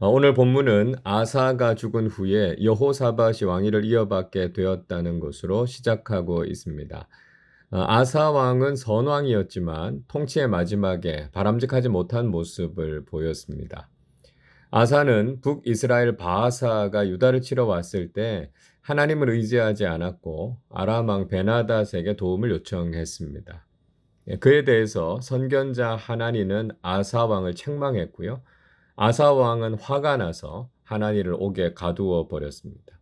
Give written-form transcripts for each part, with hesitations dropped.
오늘 본문은 아사가 죽은 후에 여호사밧이 왕위를 이어받게 되었다는 것으로 시작하고 있습니다. 아사 왕은 선왕이었지만 통치의 마지막에 바람직하지 못한 모습을 보였습니다. 아사는 북이스라엘 바하사가 유다를 치러 왔을 때 하나님을 의지하지 않았고 아람 왕 베나닷에게 도움을 요청했습니다. 그에 대해서 선견자 하나니는 아사 왕을 책망했고요. 아사 왕은 화가 나서 하나니를 옥에 가두어 버렸습니다.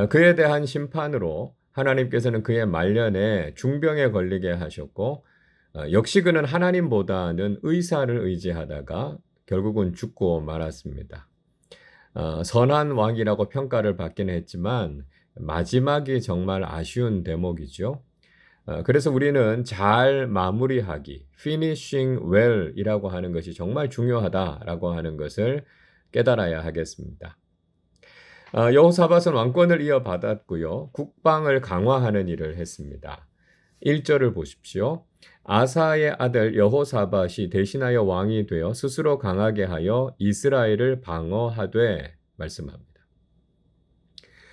그에 대한 심판으로 하나님께서는 그의 말년에 중병에 걸리게 하셨고, 역시 그는 하나님보다는 의사를 의지하다가 결국은 죽고 말았습니다. 선한 왕이라고 평가를 받기는 했지만 마지막이 정말 아쉬운 대목이죠. 그래서 우리는 잘 마무리하기, finishing well이라고 하는 것이 정말 중요하다라고 하는 것을 깨달아야 하겠습니다. 여호사밧은 왕권을 이어받았고요. 국방을 강화하는 일을 했습니다. 1절을 보십시오. 아사의 아들 여호사밧이 대신하여 왕이 되어 스스로 강하게 하여 이스라엘을 방어하되 말씀합니다.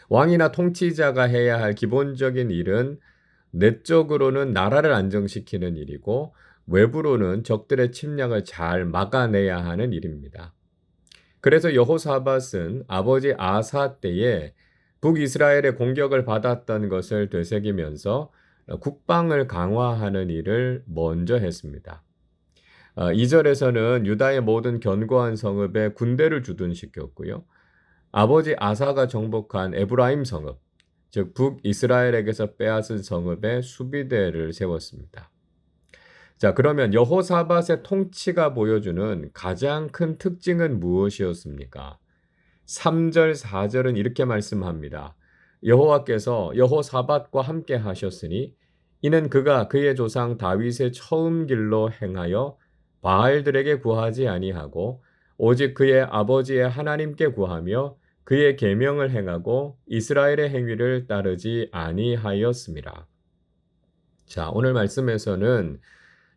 왕이나 통치자가 해야 할 기본적인 일은 내적으로는 나라를 안정시키는 일이고 외부로는 적들의 침략을 잘 막아내야 하는 일입니다. 그래서 여호사밧은 아버지 아사 때에 북이스라엘의 공격을 받았던 것을 되새기면서 국방을 강화하는 일을 먼저 했습니다. 2절에서는 유다의 모든 견고한 성읍에 군대를 주둔시켰고요. 아버지 아사가 정복한 에브라임 성읍, 즉 북이스라엘에게서 빼앗은 성읍에 수비대를 세웠습니다. 자, 그러면 여호사밧의 통치가 보여주는 가장 큰 특징은 무엇이었습니까? 3절, 4절은 이렇게 말씀합니다. 여호와께서 여호사밧과 함께 하셨으니 이는 그가 그의 조상 다윗의 처음 길로 행하여 바알들에게 구하지 아니하고 오직 그의 아버지의 하나님께 구하며 그의 계명을 행하고 이스라엘의 행위를 따르지 아니하였습니다. 자, 오늘 말씀에서는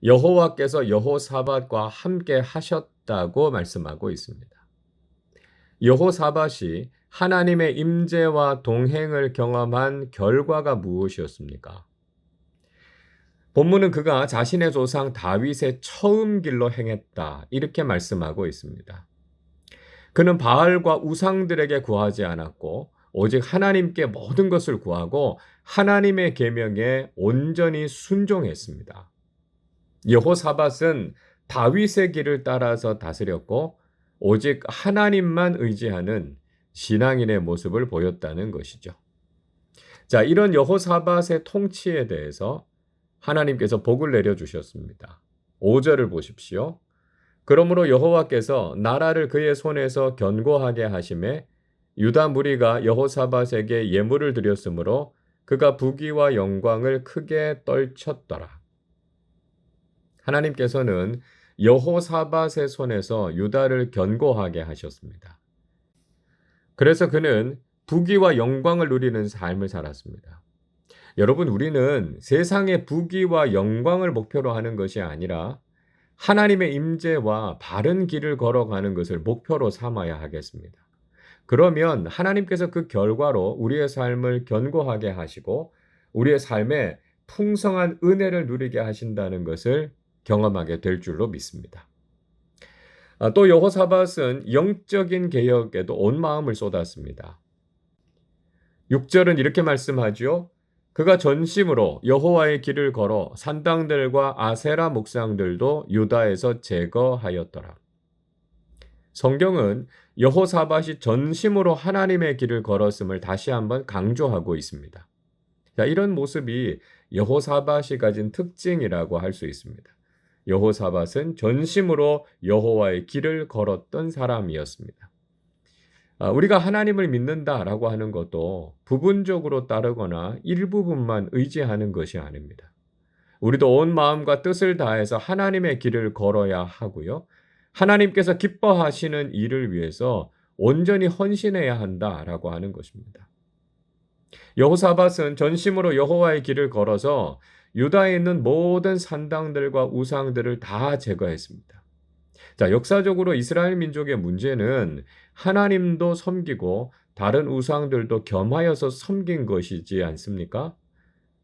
여호와께서 여호사밧과 함께 하셨다고 말씀하고 있습니다. 여호사밧이 하나님의 임재와 동행을 경험한 결과가 무엇이었습니까? 본문은 그가 자신의 조상 다윗의 처음 길로 행했다 이렇게 말씀하고 있습니다. 그는 바알과 우상들에게 구하지 않았고 오직 하나님께 모든 것을 구하고 하나님의 계명에 온전히 순종했습니다. 여호사밧은 다윗의 길을 따라서 다스렸고 오직 하나님만 의지하는 신앙인의 모습을 보였다는 것이죠. 자, 이런 여호사밧의 통치에 대해서 하나님께서 복을 내려주셨습니다. 5절을 보십시오. 그러므로 여호와께서 나라를 그의 손에서 견고하게 하심에 유다 무리가 여호사밧에게 예물을 드렸으므로 그가 부귀와 영광을 크게 떨쳤더라. 하나님께서는 여호사밧의 손에서 유다를 견고하게 하셨습니다. 그래서 그는 부귀와 영광을 누리는 삶을 살았습니다. 여러분, 우리는 세상의 부귀와 영광을 목표로 하는 것이 아니라 하나님의 임재와 바른 길을 걸어가는 것을 목표로 삼아야 하겠습니다. 그러면 하나님께서 그 결과로 우리의 삶을 견고하게 하시고 우리의 삶에 풍성한 은혜를 누리게 하신다는 것을 경험하게 될 줄로 믿습니다. 또 여호사밧은 영적인 개혁에도 온 마음을 쏟았습니다. 6절은 이렇게 말씀하죠. 그가 전심으로 여호와의 길을 걸어 산당들과 아세라 목상들도 유다에서 제거하였더라. 성경은 여호사밧이 전심으로 하나님의 길을 걸었음을 다시 한번 강조하고 있습니다. 자, 이런 모습이 여호사밧이 가진 특징이라고 할 수 있습니다. 여호사밧은 전심으로 여호와의 길을 걸었던 사람이었습니다. 우리가 하나님을 믿는다라고 하는 것도 부분적으로 따르거나 일부분만 의지하는 것이 아닙니다. 우리도 온 마음과 뜻을 다해서 하나님의 길을 걸어야 하고요. 하나님께서 기뻐하시는 일을 위해서 온전히 헌신해야 한다라고 하는 것입니다. 여호사밧은 전심으로 여호와의 길을 걸어서 유다에 있는 모든 산당들과 우상들을 다 제거했습니다. 자, 역사적으로 이스라엘 민족의 문제는 하나님도 섬기고 다른 우상들도 겸하여서 섬긴 것이지 않습니까?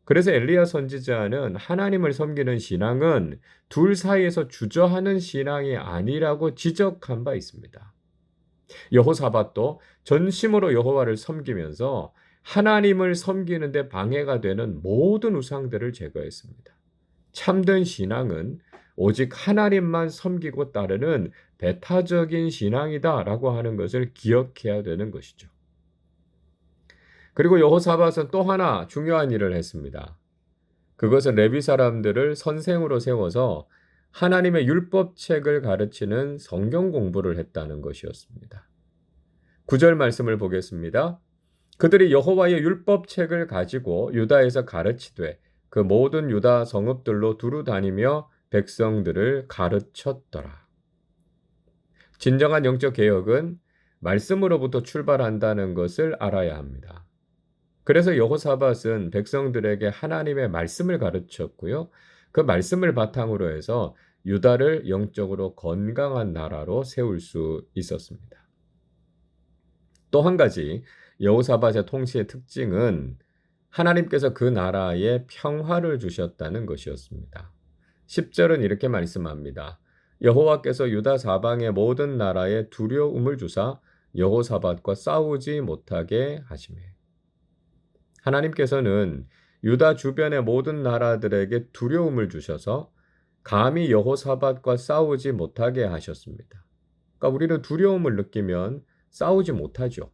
그래서 엘리야 선지자는 하나님을 섬기는 신앙은 둘 사이에서 주저하는 신앙이 아니라고 지적한 바 있습니다. 여호사밧도 전심으로 여호와를 섬기면서 하나님을 섬기는 데 방해가 되는 모든 우상들을 제거했습니다. 참된 신앙은 오직 하나님만 섬기고 따르는 배타적인 신앙이다라고 하는 것을 기억해야 되는 것이죠. 그리고 여호사밧은 또 하나 중요한 일을 했습니다. 그것은 레위 사람들을 선생으로 세워서 하나님의 율법책을 가르치는 성경 공부를 했다는 것이었습니다. 9절 말씀을 보겠습니다. 그들이 여호와의 율법책을 가지고 유다에서 가르치되 그 모든 유다 성읍들로 두루 다니며 백성들을 가르쳤더라. 진정한 영적 개혁은 말씀으로부터 출발한다는 것을 알아야 합니다. 그래서 여호사밧은 백성들에게 하나님의 말씀을 가르쳤고요. 그 말씀을 바탕으로 해서 유다를 영적으로 건강한 나라로 세울 수 있었습니다. 또 한 가지 여호사밧의 통치의 특징은 하나님께서 그 나라에 평화를 주셨다는 것이었습니다. 10절은 이렇게 말씀합니다. 여호와께서 유다 사방의 모든 나라에 두려움을 주사 여호사밧과 싸우지 못하게 하시매. 하나님께서는 유다 주변의 모든 나라들에게 두려움을 주셔서 감히 여호사밧과 싸우지 못하게 하셨습니다. 그러니까 우리는 두려움을 느끼면 싸우지 못하죠.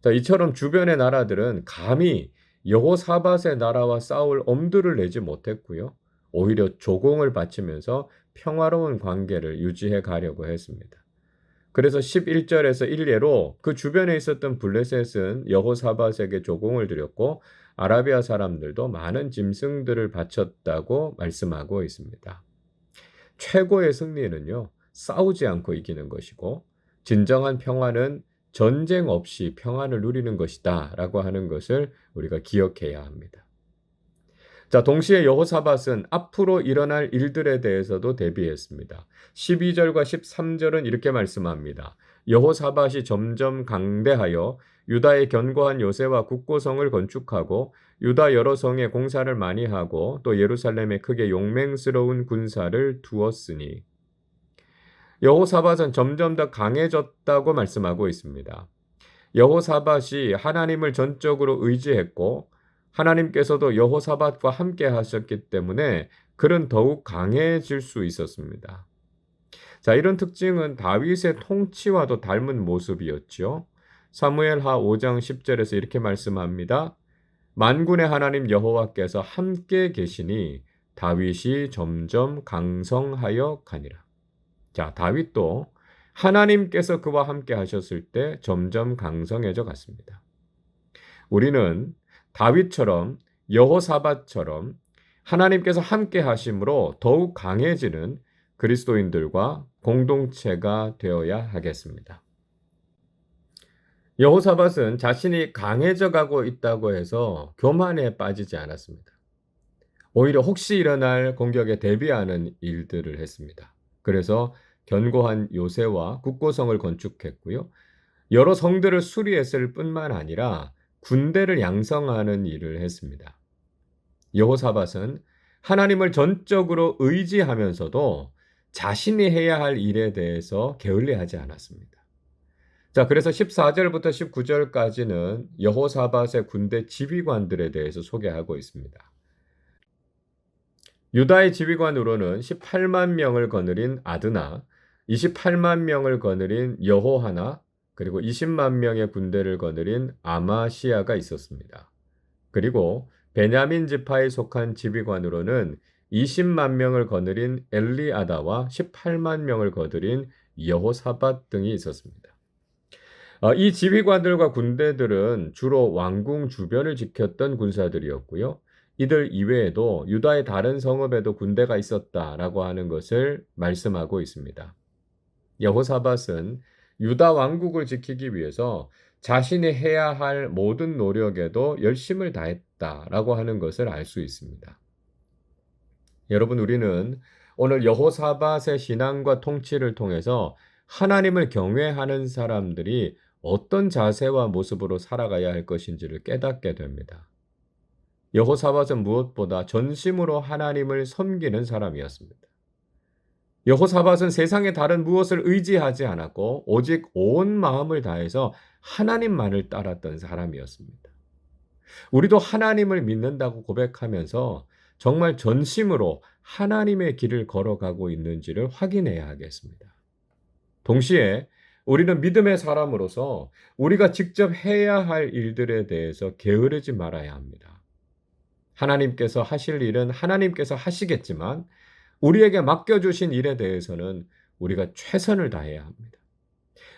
자, 이처럼 주변의 나라들은 감히 여호사밧의 나라와 싸울 엄두를 내지 못했고요. 오히려 조공을 바치면서 평화로운 관계를 유지해 가려고 했습니다. 그래서 11절에서 일례로 그 주변에 있었던 블레셋은 여호사밧에게 조공을 드렸고 아라비아 사람들도 많은 짐승들을 바쳤다고 말씀하고 있습니다. 최고의 승리는요, 싸우지 않고 이기는 것이고 진정한 평화는 전쟁 없이 평안을 누리는 것이다 라고 하는 것을 우리가 기억해야 합니다. 자, 동시에 여호사밧은 앞으로 일어날 일들에 대해서도 대비했습니다. 12절과 13절은 이렇게 말씀합니다. 여호사밧이 점점 강대하여 유다의 견고한 요새와 국고성을 건축하고 유다 여러 성에 공사를 많이 하고 또 예루살렘에 크게 용맹스러운 군사를 두었으니 여호사밧은 점점 더 강해졌다고 말씀하고 있습니다. 여호사밧이 하나님을 전적으로 의지했고 하나님께서도 여호사밧과 함께 하셨기 때문에 그는 더욱 강해질 수 있었습니다. 자, 이런 특징은 다윗의 통치와도 닮은 모습이었죠. 사무엘하 5장 10절에서 이렇게 말씀합니다. 만군의 하나님 여호와께서 함께 계시니 다윗이 점점 강성하여 가니라. 자, 다윗도 하나님께서 그와 함께 하셨을 때 점점 강성해져 갔습니다. 우리는 다윗처럼 여호사밧처럼 하나님께서 함께 하심으로 더욱 강해지는 그리스도인들과 공동체가 되어야 하겠습니다. 여호사밧은 자신이 강해져 가고 있다고 해서 교만에 빠지지 않았습니다. 오히려 혹시 일어날 공격에 대비하는 일들을 했습니다. 그래서 견고한 요새와 국고성을 건축했고요. 여러 성들을 수리했을 뿐만 아니라 군대를 양성하는 일을 했습니다. 여호사밧은 하나님을 전적으로 의지하면서도 자신이 해야 할 일에 대해서 게을리하지 않았습니다. 자, 그래서 14절부터 19절까지는 여호사밧의 군대 지휘관들에 대해서 소개하고 있습니다. 유다의 지휘관으로는 18만 명을 거느린 아드나, 28만 명을 거느린 여호하나, 그리고 20만 명의 군대를 거느린 아마시아가 있었습니다. 그리고 베냐민 지파에 속한 지휘관으로는 20만 명을 거느린 엘리아다와 18만 명을 거느린 여호사밧 등이 있었습니다. 이 지휘관들과 군대들은 주로 왕궁 주변을 지켰던 군사들이었고요. 이들 이외에도 유다의 다른 성읍에도 군대가 있었다라고 하는 것을 말씀하고 있습니다. 여호사밧은 유다 왕국을 지키기 위해서 자신이 해야 할 모든 노력에도 열심을 다했다라고 하는 것을 알 수 있습니다. 여러분, 우리는 오늘 여호사밧의 신앙과 통치를 통해서 하나님을 경외하는 사람들이 어떤 자세와 모습으로 살아가야 할 것인지를 깨닫게 됩니다. 여호사밧은 무엇보다 전심으로 하나님을 섬기는 사람이었습니다. 여호사밧은 세상의 다른 무엇을 의지하지 않았고 오직 온 마음을 다해서 하나님만을 따랐던 사람이었습니다. 우리도 하나님을 믿는다고 고백하면서 정말 전심으로 하나님의 길을 걸어가고 있는지를 확인해야 하겠습니다. 동시에 우리는 믿음의 사람으로서 우리가 직접 해야 할 일들에 대해서 게으르지 말아야 합니다. 하나님께서 하실 일은 하나님께서 하시겠지만 우리에게 맡겨주신 일에 대해서는 우리가 최선을 다해야 합니다.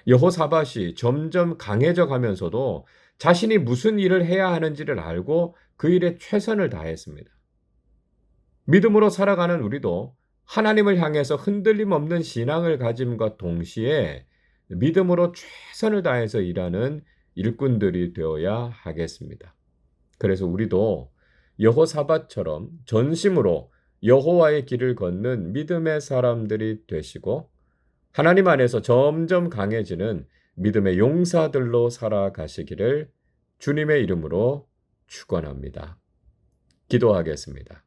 여호사밧이 점점 강해져 가면서도 자신이 무슨 일을 해야 하는지를 알고 그 일에 최선을 다했습니다. 믿음으로 살아가는 우리도 하나님을 향해서 흔들림 없는 신앙을 가짐과 동시에 믿음으로 최선을 다해서 일하는 일꾼들이 되어야 하겠습니다. 그래서 우리도 여호사밧처럼 전심으로 여호와의 길을 걷는 믿음의 사람들이 되시고 하나님 안에서 점점 강해지는 믿음의 용사들로 살아가시기를 주님의 이름으로 축원합니다. 기도하겠습니다.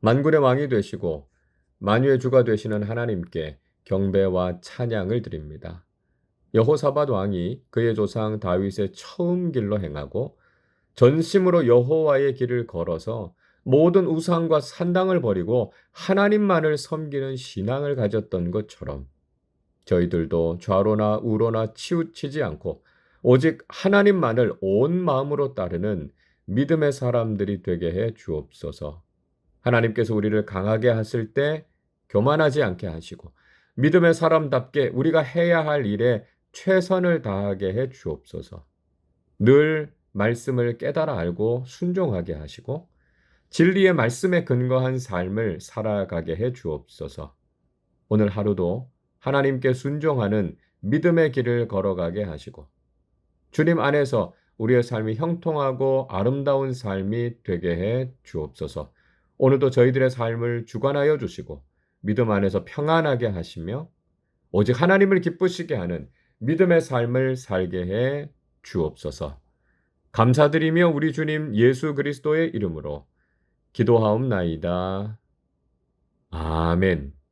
만군의 왕이 되시고 만유의 주가 되시는 하나님께 경배와 찬양을 드립니다. 여호사밧 왕이 그의 조상 다윗의 처음 길로 행하고 전심으로 여호와의 길을 걸어서 모든 우상과 산당을 버리고 하나님만을 섬기는 신앙을 가졌던 것처럼 저희들도 좌로나 우로나 치우치지 않고 오직 하나님만을 온 마음으로 따르는 믿음의 사람들이 되게 해 주옵소서. 하나님께서 우리를 강하게 하실 때 교만하지 않게 하시고 믿음의 사람답게 우리가 해야 할 일에 최선을 다하게 해 주옵소서. 늘 말씀을 깨달아 알고 순종하게 하시고 진리의 말씀에 근거한 삶을 살아가게 해 주옵소서. 오늘 하루도 하나님께 순종하는 믿음의 길을 걸어가게 하시고 주님 안에서 우리의 삶이 형통하고 아름다운 삶이 되게 해 주옵소서. 오늘도 저희들의 삶을 주관하여 주시고 믿음 안에서 평안하게 하시며 오직 하나님을 기쁘시게 하는 믿음의 삶을 살게 해 주옵소서. 감사드리며 우리 주님 예수 그리스도의 이름으로 기도하옵나이다. 아멘.